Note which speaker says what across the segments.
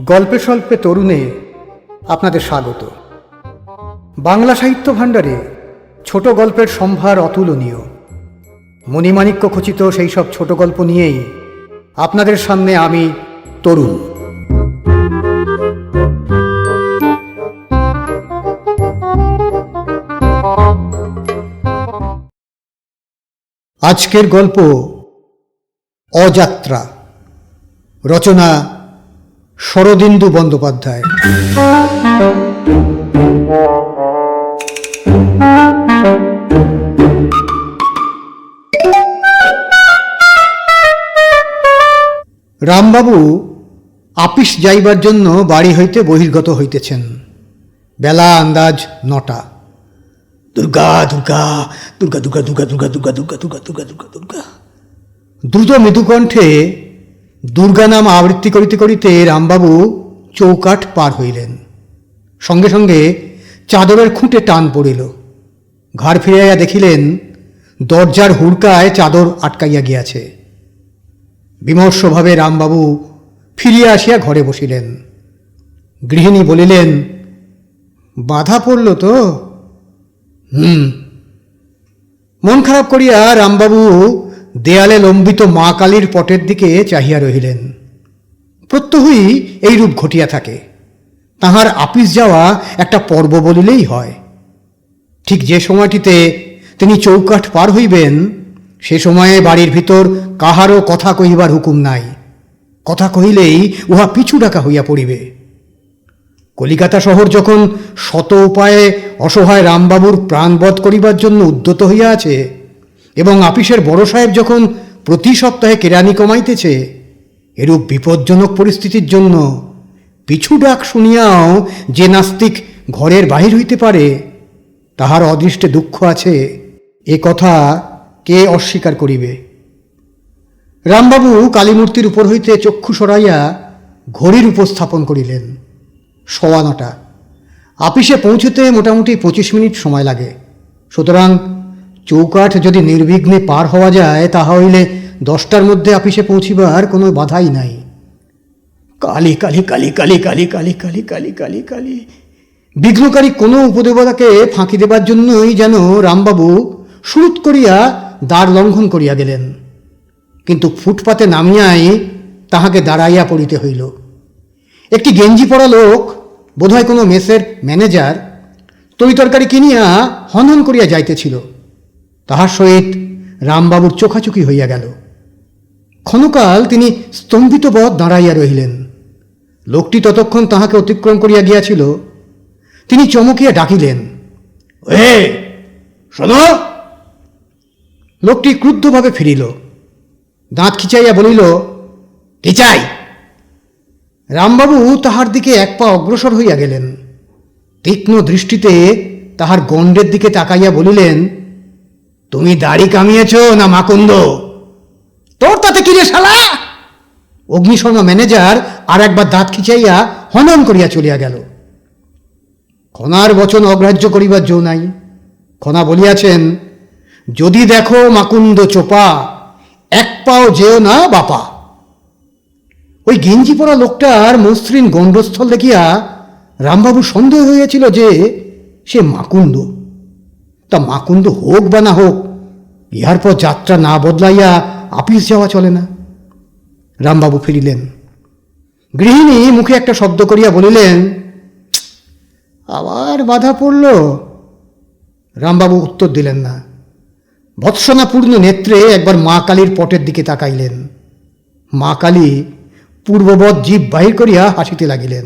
Speaker 1: গল্পে স্বল্পে তরুণে আপনাদের স্বাগত। বাংলা সাহিত্য ভাণ্ডারে ছোট গল্পের সম্ভার অতুলনীয়। মণিমাণিক্য খচিত সেই সব ছোট গল্প নিয়েই আপনাদের সামনে আমি তরুণ। আজকের গল্প অযাত্রা, রচনা শরদিন্দু বন্দ্যোপাধ্যায়। রামবাবু আপিস যাইবার জন্য বাড়ি হইতে বহির্গত হইতেছেন। বেলা আন্দাজ 9টা। দুর্গা দুর্গা দুর্গা দুর্গা দুর্গা দুর্গা দুর্গা দুর্গা দুর্গা দুর্গা দুর্গা দুর্গা দ্রুত মৃদুকণ্ঠে দুর্গা নাম আবৃত্তি করিতে করিতে রামবাবু চৌকাঠ পার হইলেন। সঙ্গে সঙ্গে চাদরের খুঁটে টান পড়িল। ঘাড় ফিরাইয়া দেখিলেন দরজার হুড়কায় চাদর আটকাইয়া গিয়াছে। বিমর্ষভাবে রামবাবু ফিরিয়া আসিয়া ঘরে বসিলেন। গৃহিণী বলিলেন, বাধা পড়ল তো? মন খারাপ করিয়া রামবাবু দেয়ালে লম্বিত মা কালীর পটের দিকে চাহিয়া রহিলেন। প্রত্যহই এইরূপ ঘটিয়া থাকে। তাহার আপিস যাওয়া একটা পর্ব বলিলেই হয়। ঠিক যে সময়টিতে তিনি চৌকাঠ পার হইবেন, সে সময়ে বাড়ির ভিতর কাহারও কথা কহিবার হুকুম নাই। কথা কহিলেই উহা পিছু ডাকা হইয়া পড়িবে। কলিকাতা শহর যখন শত উপায়ে অসহায় রামবাবুর প্রাণবধ করিবার জন্য উদ্যত হইয়া আছে, এবং আপিসের বড় সাহেব যখন প্রতি সপ্তাহে কেরানি কমাইতেছে, এরূপ বিপজ্জনক পরিস্থিতির জন্য পিছু ডাক শুনিয়াও যে নাস্তিক ঘরের বাহির হইতে পারে, তাহার অদৃষ্টে দুঃখ আছে, এ কথা কে অস্বীকার করিবে? রামবাবু কালীমূর্তির উপর হইতে চক্ষু সরাইয়া ঘড়ির উপস্থাপন করিলেন। 9:15। আপিসে পৌঁছতে মোটামুটি 25 মিনিট সময় লাগে। সুতরাং চৌকাঠ যদি নির্বিঘ্নে পার হওয়া যায়, তাহা হইলে 10টার মধ্যে আপিসে পৌঁছিবার কোনো বাধাই নাই। কালী কালী কালী কালী কালী কালী কালী কালী কালী কালী বিঘ্নকারী কোনো উপদেবতাকে ফাঁকি দেবার জন্যই যেন রামবাবু শুরুত করিয়া দ্বার লঙ্ঘন করিয়া গেলেন। কিন্তু ফুটপাতে নামিয়াই তাহাকে দাঁড়াইয়া পড়িতে হইল। একটি গেঞ্জি পরা লোক, বোধহয় কোনো মেসের ম্যানেজার, তরিতরকারি কিনিয়া হনহন করিয়া যাইতেছিল। তাহার সহিত রামবাবুর চোখাচোখি হইয়া গেল। ক্ষণকাল তিনি স্তম্ভিতবৎ দাঁড়াইয়া রহিলেন। লোকটি ততক্ষণ তাহাকে অতিক্রম করিয়া গিয়াছিল। তিনি চমকিয়া ডাকিলেন, ওহে শোনো! লোকটি ক্রুদ্ধভাবে ফিরিল। দাঁত খিচাইয়া বলিল, কি চাই? রামবাবু তাহার দিকে এক পা অগ্রসর হইয়া গেলেন। তীক্ষ্ণ দৃষ্টিতে তাহার গণ্ডের দিকে তাকাইয়া বলিলেন, তুমি দাড়ি কামিয়েছ না মাকুন্দ? তোর তাতে কিরে শালা? অগ্নিশর্মা ম্যানেজার আর একবার দাঁত খিচাইয়া হনন করিয়া চলিয়া গেল। খনার বচন অগ্রাহ্য করিবার জো নাই। খনা বলিয়াছেন, যদি দেখো মাকুন্দ চোপা, এক পাও যেও না বাপা। ওই গেঞ্জি পরা লোকটার মসৃণ গণ্ডস্থল দেখিয়া রামবাবু সন্দেহ হইয়াছিল যে সে মাকুন্দ। তা মাকুন্দ হোক বা না হোক, ইহার পর যাত্রা না বদলাইয়া আপিস যাওয়া চলে না। রামবাবু ফিরিলেন। গৃহিণী মুখে একটা শব্দ করিয়া বলিলেন, আবার বাধা পড়ল। রামবাবু উত্তর দিলেন না। ভৎসনাপূর্ণ নেত্রে একবার মা কালীর পটের দিকে তাকাইলেন। মা কালী পূর্ববৎ জিভ বাহির করিয়া হাসিতে লাগিলেন।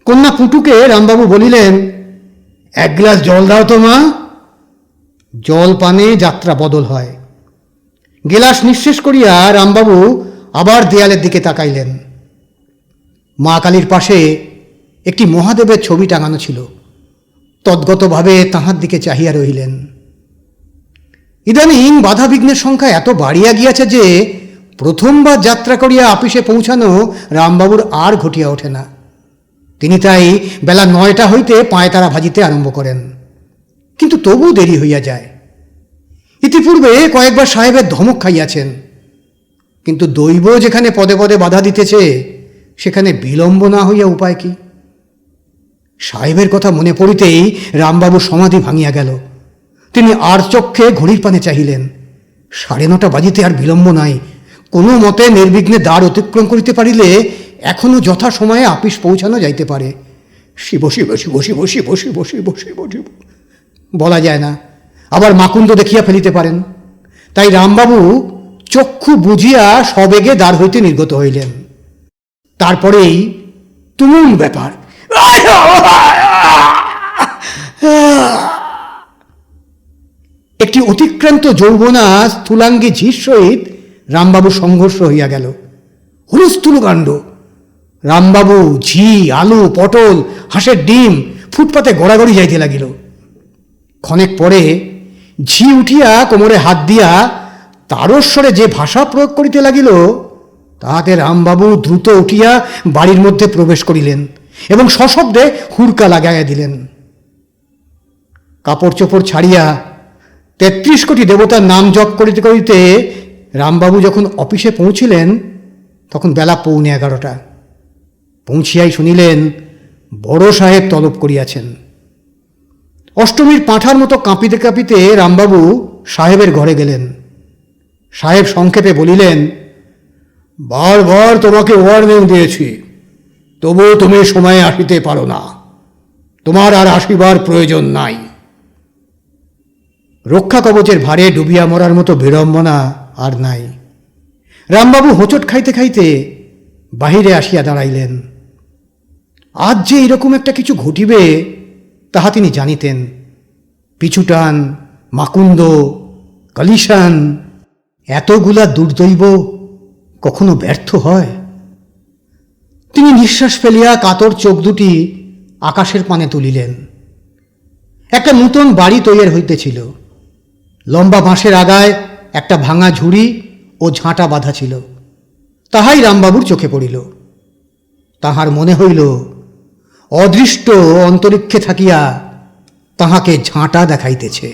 Speaker 1: কন্যা পুটুকে রামবাবু বলিলেন, এক গ্লাস জল দাও তো মা। জল পানে যাত্রা বদল হয়। গেলাস নিঃশেষ করিয়া রামবাবু আবার দেয়ালের দিকে তাকাইলেন। মা কালীর পাশে একটি মহাদেবের ছবি টাঙানো ছিল। তদ্গতভাবে তাহার দিকে চাহিয়া রহিলেন। ইদানিং বাধা বিঘ্নের সংখ্যা এত বাড়িয়া গিয়াছে যে প্রথমবার যাত্রা করিয়া আপিসে পৌঁছানো রামবাবুর আর ঘটিয়া ওঠে না। তিনি তাই বেলা 9টা হইতে পায়তারা ভাজিতে আরম্ভ করেন। কিন্তু তবু দেরি হইয়া যায়। ইতিপূর্বে কয়েকবার সাহেবের ধমক খাইয়াছেন, কিন্তু দৈব যেখানে পদে পদে বাধা দিতেছে সেখানে বিলম্ব না হইয়া উপায় কি? সাহেবের কথা মনে পড়িতেই রামবাবু সমাধি ভাঙিয়া গেল। তিনি আর চক্ষে ঘড়ির পানে চাহিলেন। 9:30 বাজিতে আর বিলম্ব নাই। কোনো মতে নির্বিঘ্নে দ্বার অতিক্রম করিতে পারিলে এখনো যথা সময়ে আপিস পৌঁছানো যাইতে পারে। শিব শিব শিব শিব শিব শিব শিব শিব শিব বলা যায় না, আবার মাকুন্দ দেখিয়া ফেলিতে পারেন। তাই রামবাবু চক্ষু বুঝিয়া সবেগে দ্বার হইতে নির্গত হইলেন। তারপরেই তুমুল ব্যাপার। একটি অতিক্রান্ত যৌবনা স্থূলাঙ্গী ঝির সহিত রামবাবু সংঘর্ষ হইয়া গেল। হুলস্থুল কাণ্ড। রামবাবু ঝি, আলু, পটল, হাঁসের ডিম ফুটপাতে গড়াগড়ি যাইতে লাগিল। ক্ষণেক পরে ঝি উঠিয়া কোমরে হাত দিয়া তারস্বরে যে ভাষা প্রয়োগ করিতে লাগিল, তাহাতে রামবাবু দ্রুত উঠিয়া বাড়ির মধ্যে প্রবেশ করিলেন এবং সশব্দে হুড়কা লাগাইয়া দিলেন। কাপড় চোপড় ছাড়িয়া 33 কোটি দেবতার নাম জপ করিতে করিতে রামবাবু যখন অফিসে পৌঁছিলেন তখন বেলা 11:15। পৌঁছিয়াই শুনিলেন বড় সাহেব তলব করিয়াছেন। অষ্টমীর পাঁঠার মতো কাঁপিতে কাঁপিতে রামবাবু সাহেবের ঘরে গেলেন। সাহেব সংক্ষেপে বলিলেন, বারবার তোমাকে ওয়ার্নিং দিয়েছি, তবুও তুমি সময়ে আসিতে পারো না। তোমার আর আসিবার প্রয়োজন নাই। রক্ষা কবচের ভারে ডুবিয়া মরার মতো বিড়ম্বনা আর নাই। রামবাবু হোঁচট খাইতে খাইতে বাহিরে আসিয়া দাঁড়াইলেন। আজ যে এরকম একটা কিছু ঘটিবে তাহা তিনি জানিতেন। পিছুটান, মাকুন্দ, কালিশান, এতগুলা দুর্দৈব কখনো ব্যর্থ হয়? তিনি নিঃশ্বাস ফেলিয়া কাতর চোখ দুটি আকাশের পানে তুলিলেন। একটা নূতন বাড়ি তৈরি হইতেছিল। লম্বা বাঁশের আগায় একটা ভাঙা ঝুড়ি ও ঝাঁটা বাঁধা ছিল। তাহাই রামবাবুর চোখে পড়িল। তাহার মনে হইল অদৃষ্ট অন্তরিক্ষে থাকিয়া তাহাকে ঝাঁটা দেখাইতেছে।